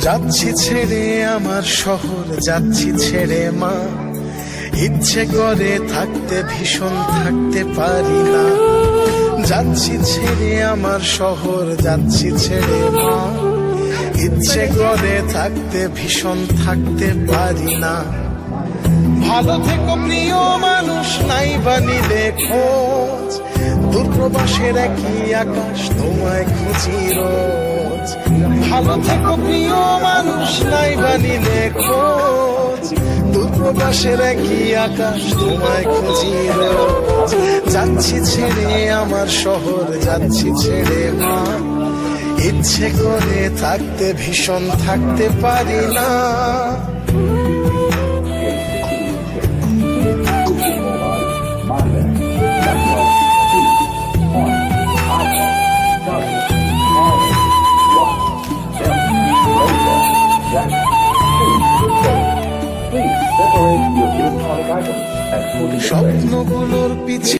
যাচ্ছি ছেড়ে আমার শহর, যাচ্ছি ছেড়ে মা, ইচ্ছে করে থাকতে ভীষণ থাকতে পারি না। যাচ্ছি ছেড়ে আমার শহর, যাচ্ছি ছেড়ে মা, ইচ্ছে করে থাকতে ভীষণ থাকতে পারি না। ভালো থেকো প্রিয় মানুষ, নাই বা নিলে খোঁজ, দূরপ্রবাসের একই আকাশ তোমায় খুঁজি রোজ। ভালো থেকো প্রিয় মানুষ, নাই বা নিলে খোঁজ, দূরপ্রবাসের একই আকাশ তোমায় খুঁজি রোজ। যাচ্ছি ছেড়ে আমার শহর, যাচ্ছি ছেড়ে মা, ইচ্ছে করে থাকতে ভীষণ থাকতে পারি না। স্বপ্নগুলোর পিছে